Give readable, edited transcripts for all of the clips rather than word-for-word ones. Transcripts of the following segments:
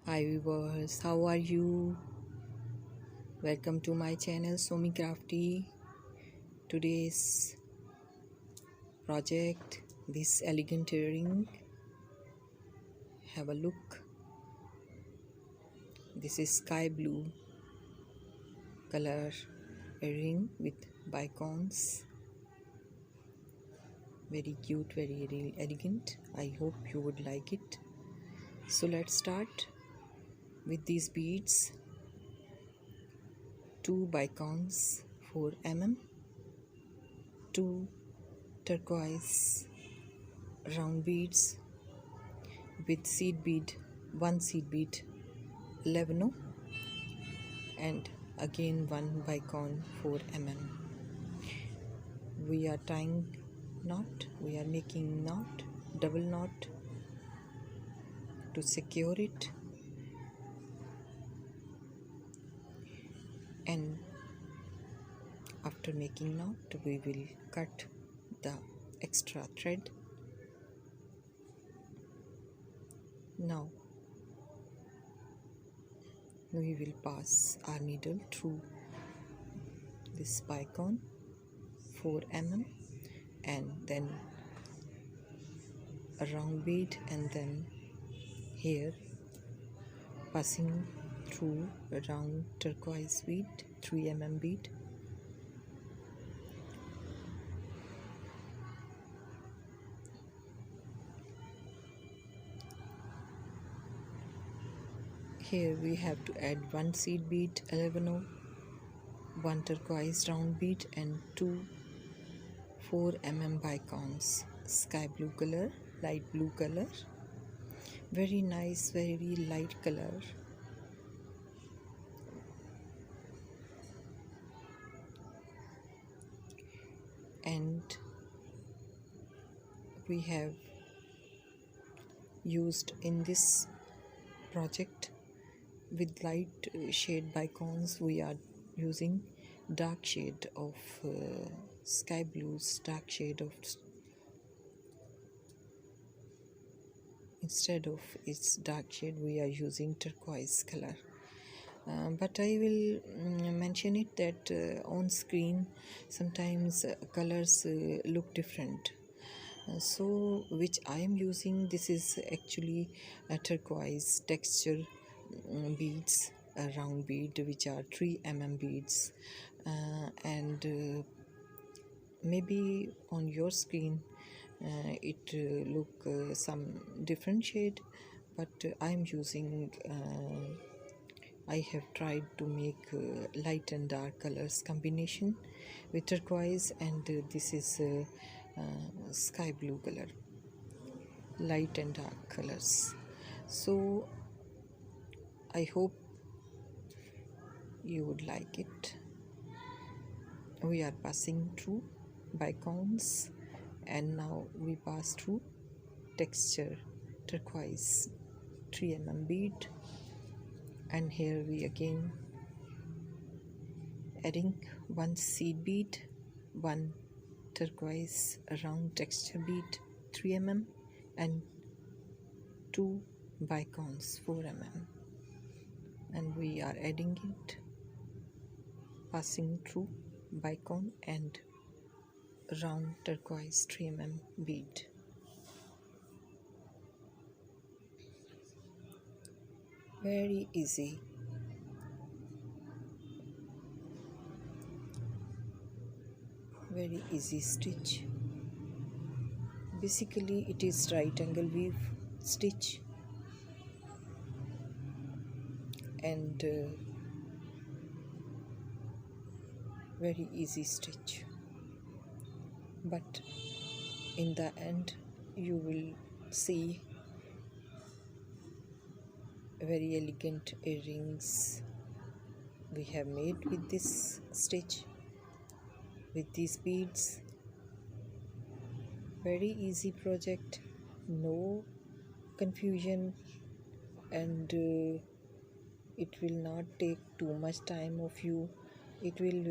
Hi viewers, how are you? Welcome to my channel somycrafty. Today's project, this elegant earring. Have a look. This is sky blue color earring with bicones. Very cute, very elegant. I hope you would like it. So let's start with these beads. 2 bicones 4 mm, 2 turquoise round beads with seed bead, 1 seed bead 11, and again 1 bicone 4 mm. We are tying knot, we are making knot, double knot to secure it, and after making knot we will cut the extra thread. Now we will pass our needle through this bicone 4 mm and then a round bead, and then here passing through a round turquoise bead 3 mm bead. Here we have to add 1 seed bead 11, 1 turquoise round bead and 2 4 mm bicones, sky blue color, light blue color, very nice, very light color. And we have used in this project with light shade bicones, we are using dark shade of sky blues, dark shade of, instead of its dark shade we are using turquoise color. But I will mention it that on screen sometimes colors look different. So which I am using, this is actually a turquoise texture beads, a round bead which are 3 mm beads, and maybe on your screen it look some different shade, but I am using I have tried to make light and dark colors combination with turquoise, and this is sky blue color, light and dark colors. So I hope you would like it. We are passing through bicones and now we pass through texture turquoise 3 mm bead, and here we again adding 1 seed bead, 1 turquoise round texture bead 3 mm and 2 bicones 4 mm, and we are adding it, passing through bicone and round turquoise 3 mm bead. Very easy. Very easy stitch. Basically it is right angle weave stitch, and very easy stitch, but in the end you will see very elegant earrings we have made with this stitch, with these beads. Very easy project, no confusion, and it will not take too much time of you. It will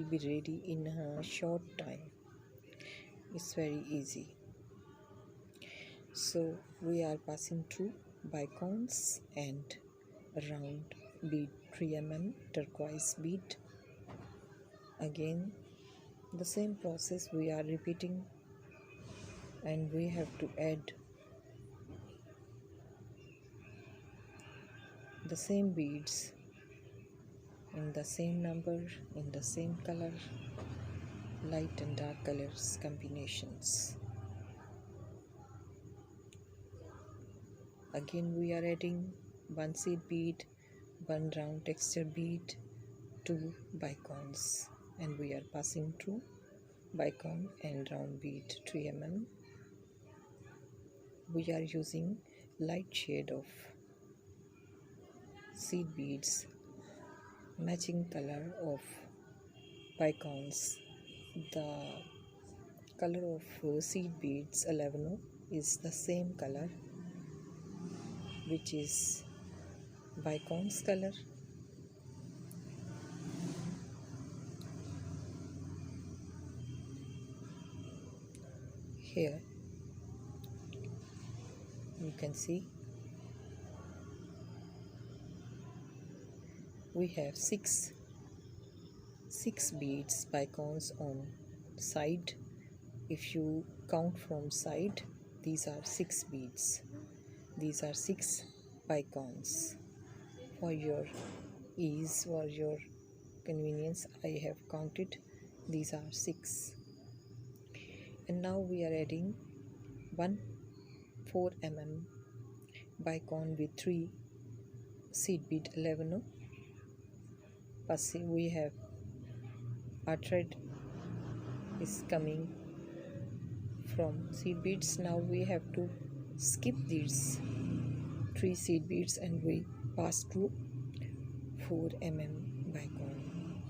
be ready in a short time. It's very easy. So we are passing through bicones and round bead 3 mm turquoise bead. Again the same process we are repeating, and we have to add the same beads in the same number, in the same color, light and dark colors combinations. Again we are adding one seed bead, one round texture bead, two bicones, and we are passing through bicone and round bead 3 mm. We are using light shade of seed beads, matching color of bicones. The color of seed beads 11 is the same color, which is bicones color. Here you can see we have six beads bicones on side. If you count from side, these are 6 beads. These are 6 bicones. For your ease, for your convenience, I have counted. These are 6. And now we are adding one 4 mm bicone with 3 seed bead 11. We have our thread is coming from seed beads. Now we have to skip these 3 seed beads and we pass through 4 mm bicone,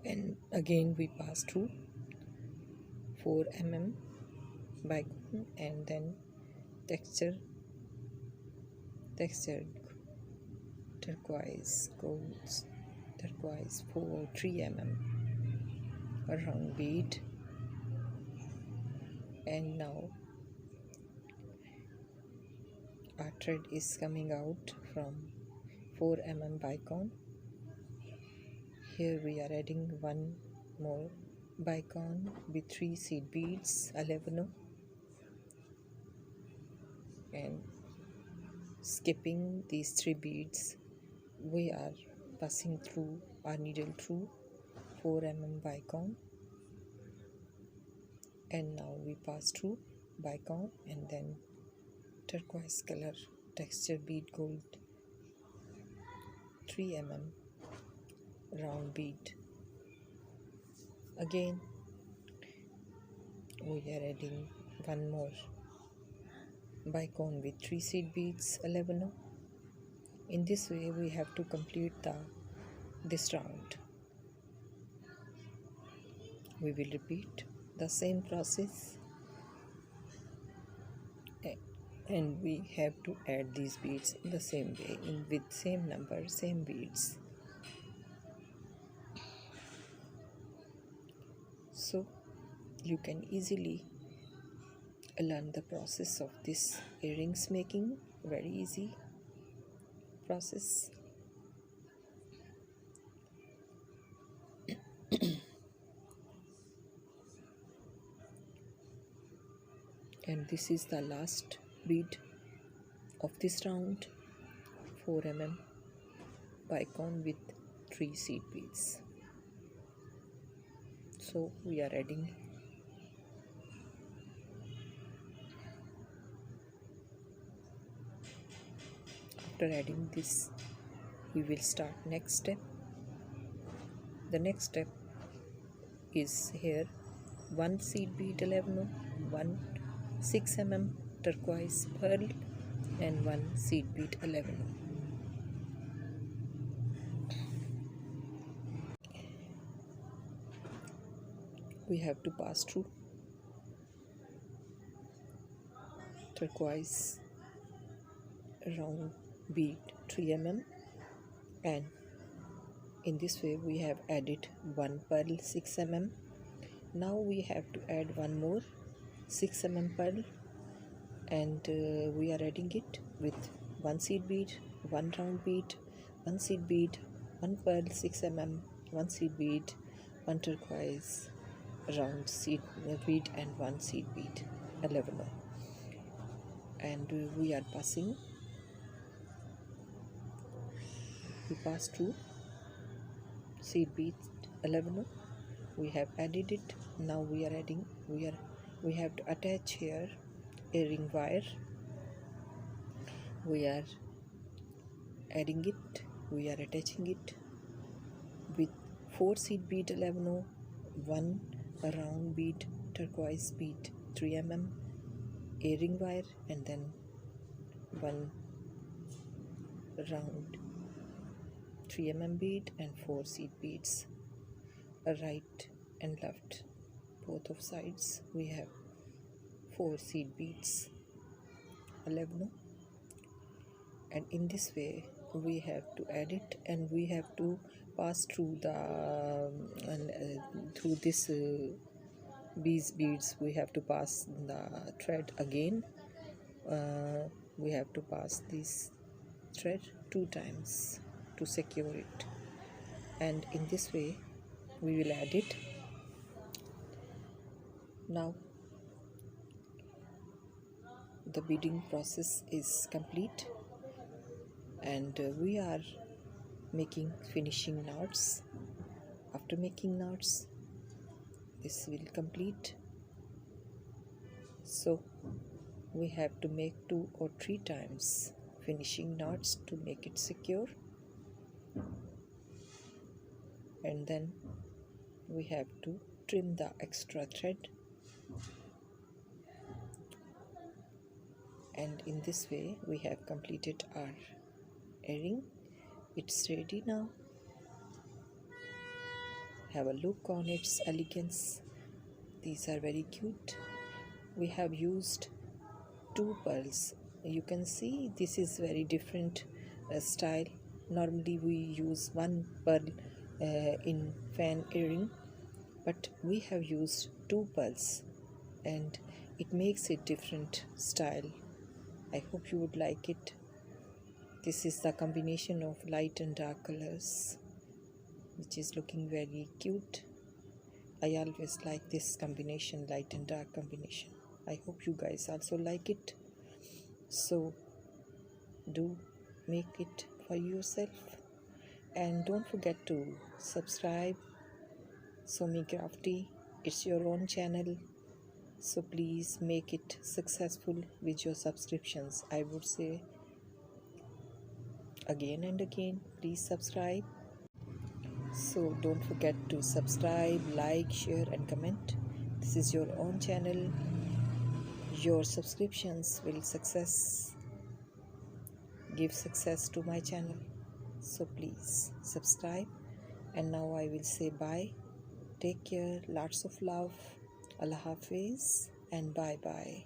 and again we pass through 4 mm bicone, and then textured turquoise golds, turquoise 3 mm round bead. And now our thread is coming out from 4 mm bicone. Here we are adding one more bicone with 3 seed beads 11, and skipping these 3 beads we are passing through our needle through 4 mm bicone, and now we pass through bicone and then turquoise color texture bead gold 3 mm round bead. Again we are adding one more bicone with 3 seed beads 11. In this way we have to complete this round. We will repeat the same process, and we have to add these beads in the same way, with same number, same beads. So you can easily learn the process of this earrings making. Very easy process. And this is the last bead of this round, 4 mm bicone with 3 seed beads. So we are adding after adding this we will start next step. The next step is here one seed bead 11, one 6 mm turquoise pearl, and one seed bead 11. We have to pass through turquoise round bead 3 mm, and in this way we have added one pearl 6 mm. Now we have to add one more 6 mm pearl and we are adding it with one seed bead, one round bead, one seed bead, one pearl 6 mm, one seed bead, one turquoise round seed bead, and one seed bead 11. And we are passing, we pass through seed bead 11. We have added it. Now we are adding, we have to attach here earring wire. We are adding it, we are attaching it with 4 seed bead 11, one round bead turquoise bead 3 mm, earring wire, and then one round 3 mm bead and 4 seed beads, right and left, both of sides. We have 4 seed beads 11, and in this way we have to add it, and we have to pass through the through this these beads. We have to pass the thread again. We have to pass this thread 2 times to secure it, and in this way we will add it. Now the beading process is complete, and we are making finishing knots. After making knots, this will complete. So we have to make 2 or 3 times finishing knots to make it secure, and then we have to trim the extra thread, and in this way we have completed our earring. It's ready now. Have a look on its elegance. These are very cute. We have used 2 pearls. You can see this is very different style. Normally we use 1 pearl in fan earring, but we have used 2 pearls, and it makes it different style. I hope you would like it. This is the combination of light and dark colors, which is looking very cute. I always like this combination, light and dark combination. I hope you guys also like it. So do make it for yourself, and don't forget to subscribe. Somycrafty, it's your own channel, so please make it successful with your subscriptions. I would say again and again, please subscribe. So don't forget to subscribe, like, share and comment. This is your own channel. Your subscriptions will give success to my channel. So please subscribe. And now I will say bye. Take care, lots of love. Allah Hafiz and bye bye.